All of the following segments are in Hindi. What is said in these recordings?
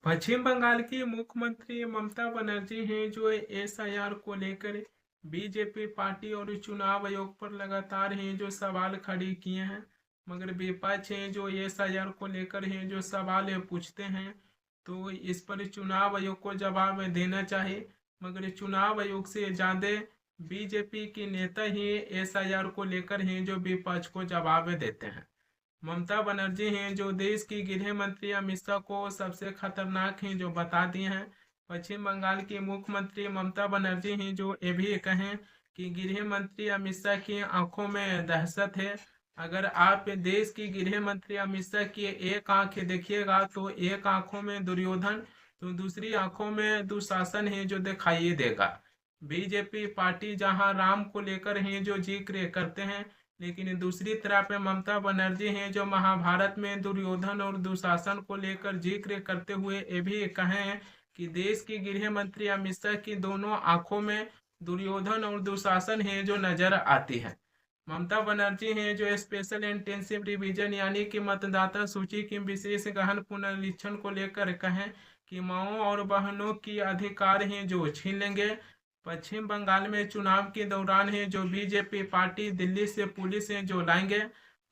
पश्चिम बंगाल की मुख्यमंत्री ममता बनर्जी हैं जो एसआईआर को लेकर बीजेपी पार्टी और चुनाव आयोग पर लगातार हैं जो सवाल खड़े किए हैं। मगर विपक्ष हैं जो एसआईआर को लेकर हैं जो सवाल पूछते हैं, तो इस पर चुनाव आयोग को जवाब देना चाहिए। मगर चुनाव आयोग से ज़्यादा बीजेपी के नेता ही एसआईआर को लेकर हैं जो विपक्ष को जवाब देते हैं। ममता बनर्जी हैं जो देश की गृह मंत्री अमित शाह को सबसे खतरनाक हैं जो बता दिए हैं। पश्चिम बंगाल की मुख्यमंत्री ममता बनर्जी हैं जो ये भी कहें कि गृह मंत्री अमित शाह की आंखों में दहशत है। अगर आप देश की गृह मंत्री अमित शाह की एक आंख देखिएगा तो एक आंखों में दुर्योधन, तो दूसरी आंखों में दुशासन है जो दिखाई देगा। बीजेपी पार्टी जहां राम को लेकर है जो जिक्र करते हैं, लेकिन दूसरी तरफ ममता बनर्जी हैं जो महाभारत में दुर्योधन और दुशासन को लेकर जिक्र करते हुए ये भी कहें कि देश की गृह मंत्री अमित शाह की दोनों आंखों में दुर्योधन और दुशासन है जो नजर आती है। ममता बनर्जी हैं जो स्पेशल इंटेंसिव रिवीजन यानी कि मतदाता सूची की विशेष गहन पुनरीक्षण को लेकर कहें कि माओ और बहनों की अधिकार हैं जो छीन लेंगे। पश्चिम बंगाल में चुनाव के दौरान है जो बीजेपी पार्टी दिल्ली से पुलिस है जो लाएंगे।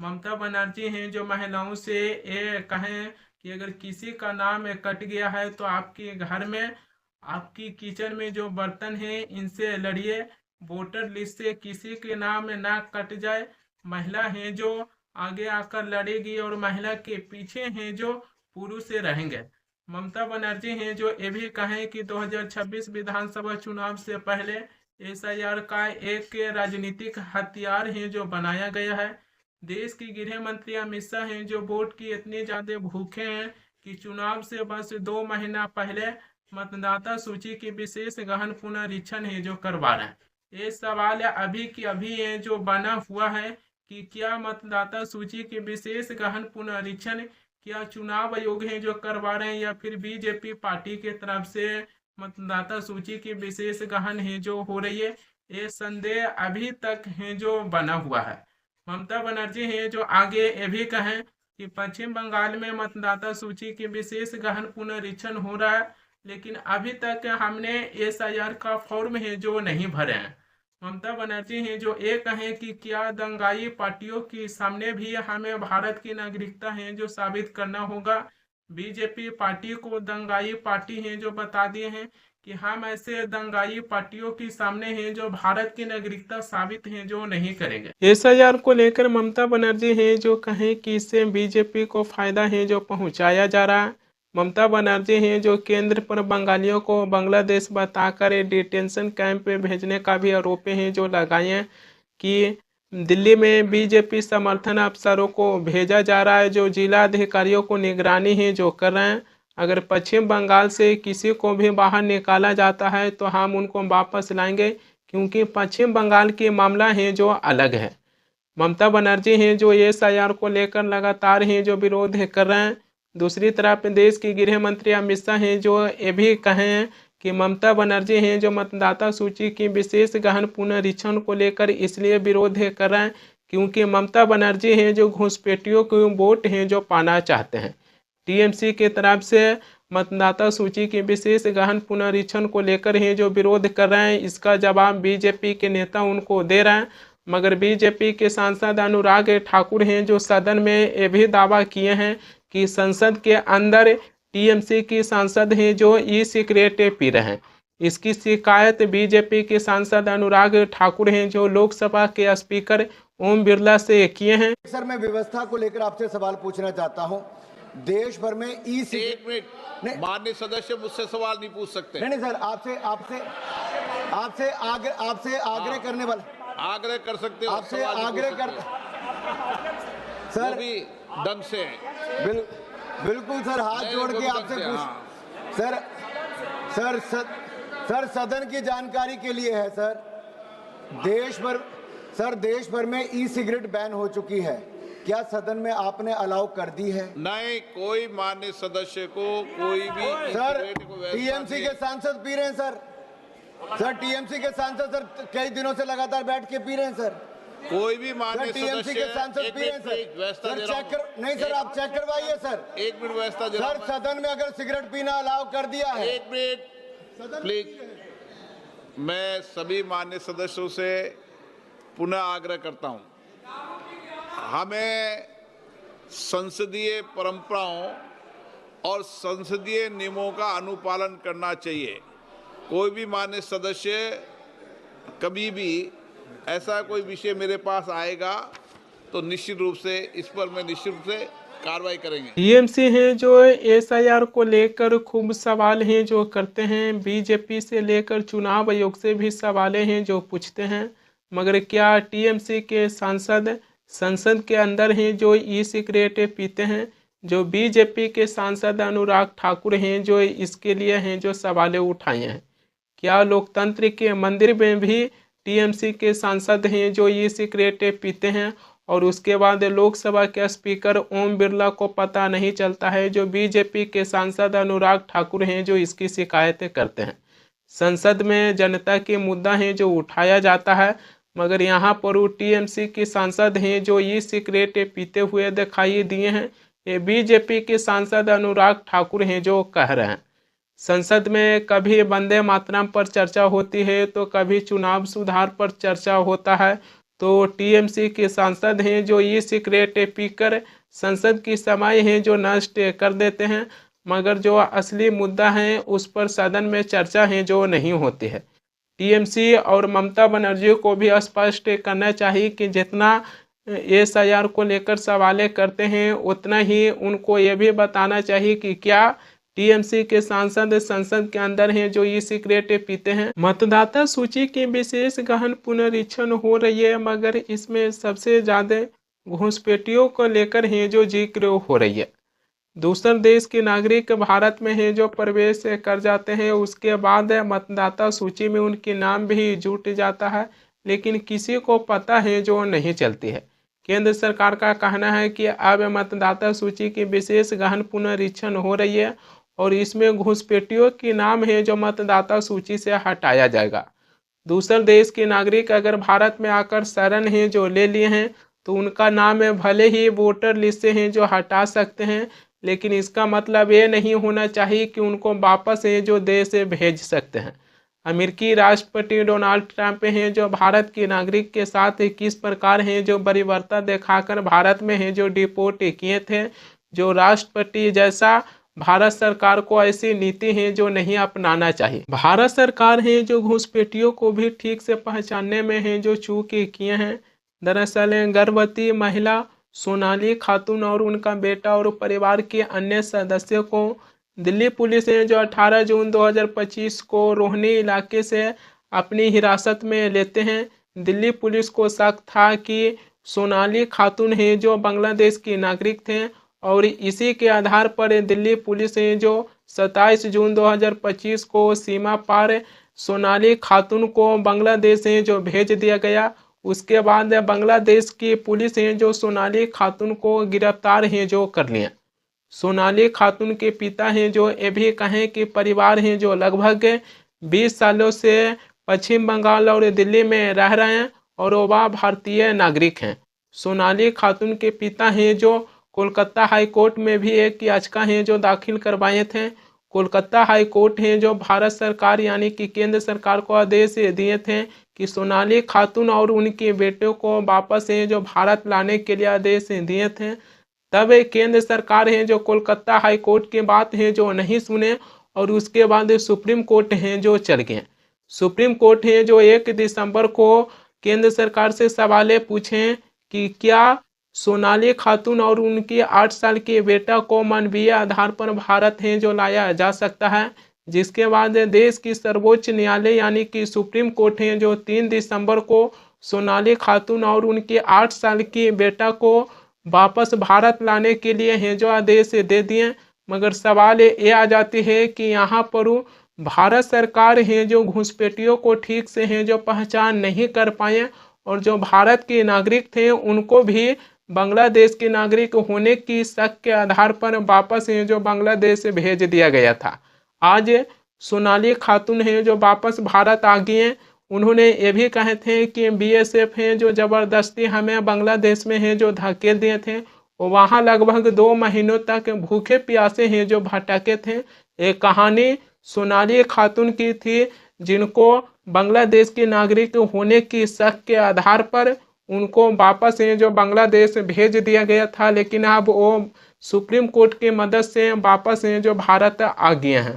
ममता बनर्जी हैं जो महिलाओं से ये कहें कि अगर किसी का नाम कट गया है तो आपके घर में आपकी किचन में जो बर्तन है इनसे लड़िए, वोटर लिस्ट से किसी के नाम ना कट जाए। महिला है जो आगे आकर लड़ेगी और महिला के पीछे हैं जो पुरुष रहेंगे। ममता बनर्जी हैं जो ये भी कहें कि 2026 विधानसभा चुनाव से पहले एसआईआर का एक राजनीतिक हथियार है जो बनाया गया है। देश की गृह मंत्री अमित शाह हैं जो वोट की इतनी ज्यादा भूखे हैं कि चुनाव से बस 2 महीना पहले मतदाता सूची की विशेष गहन पुनरीक्षण है जो करवा रहे हैं। ये सवाल अभी की अभी है जो बना हुआ है कि क्या मतदाता सूची की विशेष गहन पुनरीक्षण क्या चुनाव आयोग है जो करवा रहे हैं या फिर बीजेपी पार्टी के तरफ से मतदाता सूची की विशेष गहन है जो हो रही है। ये संदेह अभी तक है जो बना हुआ है। ममता बनर्जी है जो आगे ये भी कहें कि पश्चिम बंगाल में मतदाता सूची की विशेष गहन पुनरीक्षण हो रहा है, लेकिन अभी तक हमने एसआईआर का फॉर्म है जो नहीं भरे हैं। ममता बनर्जी हैं जो ये कहें कि क्या दंगाई पार्टियों के सामने भी हमें भारत की नागरिकता है जो साबित करना होगा। बीजेपी पार्टी को दंगाई पार्टी है जो बता दिए हैं कि हम ऐसे दंगाई पार्टियों के सामने हैं जो भारत की नागरिकता साबित है जो नहीं करेंगे। एसआईआर को लेकर ममता बनर्जी हैं जो कहें कि इससे बीजेपी को फायदा है जो पहुंचाया जा रहा है। ममता बनर्जी हैं जो केंद्र पर बंगालियों को बांग्लादेश बताकर डिटेंशन कैंप में भेजने का भी आरोप हैं जो लगाए हैं कि दिल्ली में बीजेपी समर्थन अफसरों को भेजा जा रहा है जो जिला अधिकारियों को निगरानी है जो कर रहे हैं। अगर पश्चिम बंगाल से किसी को भी बाहर निकाला जाता है तो हम उनको वापस लाएंगे, क्योंकि पश्चिम बंगाल के मामला है जो अलग है। ममता बनर्जी हैं जो एसआईआर को लेकर लगातार हैं जो विरोध कर रहे हैं। दूसरी तरफ देश की गृह मंत्री अमित शाह हैं जो ये भी कहें कि ममता बनर्जी हैं जो मतदाता सूची की विशेष गहन पुनरीक्षण को लेकर इसलिए विरोध कर रहे हैं क्योंकि ममता बनर्जी हैं जो घुसपैठियों को वोट हैं जो पाना चाहते हैं। टीएमसी के तरफ से मतदाता सूची की विशेष गहन पुनरीक्षण को लेकर हैं जो विरोध कर रहे हैं, इसका जवाब बीजेपी के नेता उनको दे रहे हैं। मगर बीजेपी के सांसद अनुराग ठाकुर हैं जो सदन में ये भी दावा किए हैं कि संसद के अंदर टीएमसी की सांसद हैं जो ई सिगरेट पी रहे हैं। इसकी शिकायत बीजेपी के सांसद अनुराग ठाकुर हैं जो लोकसभा के स्पीकर ओम बिरला से किए हैं। सर, मैं व्यवस्था को लेकर आपसे सवाल पूछना चाहता हूं। देश भर में ई एक मिनट, माननीय सदस्य मुझसे सवाल नहीं पूछ सकते। नहीं सर, आपसे आग्रह करने वाला, आग्रह कर सकते हो, आपसे आग्रह कर सर भी ढंग से बिल्कुल सर, हाथ जोड़ के आपसे पूछ सर सदन की जानकारी के लिए है सर। देश भर में ई सिगरेट बैन हो चुकी है, क्या सदन में आपने अलाउ कर दी है? नहीं, कोई माननीय सदस्य को कोई भी सर टीएमसी के सांसद पी रहे हैं सर टीएमसी के सांसद सर कई दिनों से लगातार बैठ के पी रहे हैं सर। कोई भी माननीय टीएमसी के सांसद एक पी रहे हैं मिनट व्यवस्था सर। दे सर रहा चेक हूं। कर, नहीं सर आप चेक करवाइए सर। एक मिनट व्यवस्था दे रहा सर हूं। सदन में अगर सिगरेट पीना अलाउ कर दिया है। एक मिनट प्लीज। मैं सभी माननीय सदस्यों से पुनः आग्रह करता हूं, हमें संसदीय परंपराओं और संसदीय नियमों का अनुपालन करना चाहिए। कोई भी माननीय सदस्य कभी भी ऐसा कोई विषय मेरे पास आएगा तो निश्चित रूप से इस पर मैं निश्चित रूप से कार्रवाई करेंगे। टीएमसी हैं जो एसआईआर को लेकर खूब सवाल हैं जो करते हैं, बीजेपी से लेकर चुनाव आयोग से भी सवाल हैं जो पूछते हैं, मगर क्या टीएमसी के सांसद संसद के अंदर हैं जो ई सिगरेट पीते हैं? जो बीजेपी के सांसद अनुराग ठाकुर हैं जो इसके लिए हैं जो सवाल उठाए हैं। क्या लोकतंत्र के मंदिर में भी टीएमसी के सांसद हैं जो ई सिगरेट पीते हैं और उसके बाद लोकसभा के स्पीकर ओम बिरला को पता नहीं चलता है? जो बीजेपी के सांसद अनुराग ठाकुर हैं जो इसकी शिकायतें करते हैं। संसद में जनता के मुद्दा है जो उठाया जाता है, मगर यहाँ पर टीएमसी के सांसद हैं जो ई सिगरेट पीते हुए दिखाई दिए हैं। ये बीजेपी के सांसद अनुराग ठाकुर हैं जो कह रहे हैं। संसद में कभी वंदे मातरम पर चर्चा होती है तो कभी चुनाव सुधार पर चर्चा होता है, तो टीएमसी के सांसद हैं जो ई सिगरेट पीकर संसद की समय है जो नष्ट कर देते हैं, मगर जो असली मुद्दा है उस पर सदन में चर्चा है जो नहीं होती है। टीएमसी और ममता बनर्जी को भी स्पष्ट करना चाहिए कि जितना एसआईआर को लेकर सवाल करते हैं उतना ही उनको ये भी बताना चाहिए कि क्या टीएमसी के सांसद संसद के अंदर हैं जो ई सिगरेट पीते हैं। मतदाता सूची की विशेष गहन पुनरीक्षण हो रही है, मगर इसमें सबसे ज़्यादा घुसपैठियों को लेकर है जो जिक्र हो रही है। दूसरे देश के नागरिक भारत में है जो प्रवेश कर जाते हैं, उसके बाद मतदाता सूची में उनके नाम भी जुट जाता है, लेकिन किसी को पता है जो नहीं चलती है। केंद्र सरकार का कहना है कि अब मतदाता सूची की विशेष गहन पुनरीक्षण हो रही है और इसमें घुसपैठियों के नाम है जो मतदाता सूची से हटाया जाएगा। दूसरे देश के नागरिक अगर भारत में आकर शरण है जो ले लिए हैं तो उनका नाम भले ही वोटर लिस्ट से हैं जो हटा सकते हैं, लेकिन इसका मतलब ये नहीं होना चाहिए कि उनको वापस है जो देश से भेज सकते हैं। अमेरिकी राष्ट्रपति डोनाल्ड ट्रंप हैं जो भारत के नागरिक के साथ किस प्रकार हैं जो बर्बरता दिखाकर भारत में है जो डिपोर्ट किए थे। जो राष्ट्रपति जैसा भारत सरकार को ऐसी नीति है जो नहीं अपनाना चाहिए। भारत सरकार है जो घुसपैठियों को भी ठीक से पहचानने में है जो चूक किए हैं। दरअसल गर्भवती महिला सोनाली खातून और उनका बेटा और परिवार के अन्य सदस्यों को दिल्ली पुलिस ने जो 18 जून 2025 को रोहनी इलाके से अपनी हिरासत में लेते हैं। दिल्ली पुलिस को शक था कि सोनाली खातून है जो बांग्लादेश के नागरिक थे और इसी के आधार पर दिल्ली पुलिस ने जो 27 जून 2025 को सीमा पार सोनाली खातून को बांग्लादेश से जो भेज दिया गया। उसके बाद बांग्लादेश की पुलिस ने जो सोनाली खातून को गिरफ्तार है जो कर लिया। सोनाली खातून के पिता हैं जो ये भी कहें कि परिवार हैं जो लगभग 20 सालों से पश्चिम बंगाल और दिल्ली में रह रहे हैं और वह भारतीय नागरिक हैं। सोनाली खातून के पिता हैं जो कोलकाता हाई कोर्ट में भी एक याचिका है जो दाखिल करवाए थे। कोलकाता हाई कोर्ट है जो भारत सरकार यानी कि केंद्र सरकार को आदेश दिए थे कि सोनाली खातून और उनके बेटों को वापस है जो भारत लाने के लिए आदेश दिए थे। तब केंद्र सरकार है जो कोलकाता हाई कोर्ट की बात है जो नहीं सुने और उसके बाद सुप्रीम कोर्ट है जो चल गए। सुप्रीम कोर्ट है जो 1 दिसंबर को केंद्र सरकार से सवाल पूछे कि क्या सोनाली खातून और उनके 8 साल के बेटा को मानवीय आधार पर भारत है जो लाया जा सकता है। जिसके बाद देश की सर्वोच्च न्यायालय यानी कि सुप्रीम कोर्ट है जो 3 दिसंबर को सोनाली खातून और उनके 8 साल के बेटा को वापस भारत लाने के लिए है जो आदेश दे दिए। मगर सवाल ये आ जाती है कि यहाँ पर भारत सरकार है जो घुसपैठियों को ठीक से है जो पहचान नहीं कर पाए और जो भारत के नागरिक थे उनको भी बांग्लादेश के नागरिक होने की शक के आधार पर वापस है जो बांग्लादेश से भेज दिया गया था। आज सोनाली खातून है जो वापस भारत आ गई हैं उन्होंने ये भी कहे थे कि बीएसएफ हैं जो ज़बरदस्ती हमें बांग्लादेश में हैं जो धकेल दिए थे, वहाँ लगभग 2 महीनों तक भूखे प्यासे हैं जो भटके थे। एक कहानी सोनाली खातून की थी, जिनको बांग्लादेश की नागरिक होने की शक के आधार पर उनको वापस जो बांग्लादेश भेज दिया गया था, लेकिन अब वो सुप्रीम कोर्ट की मदद से वापस जो भारत आ गए हैं।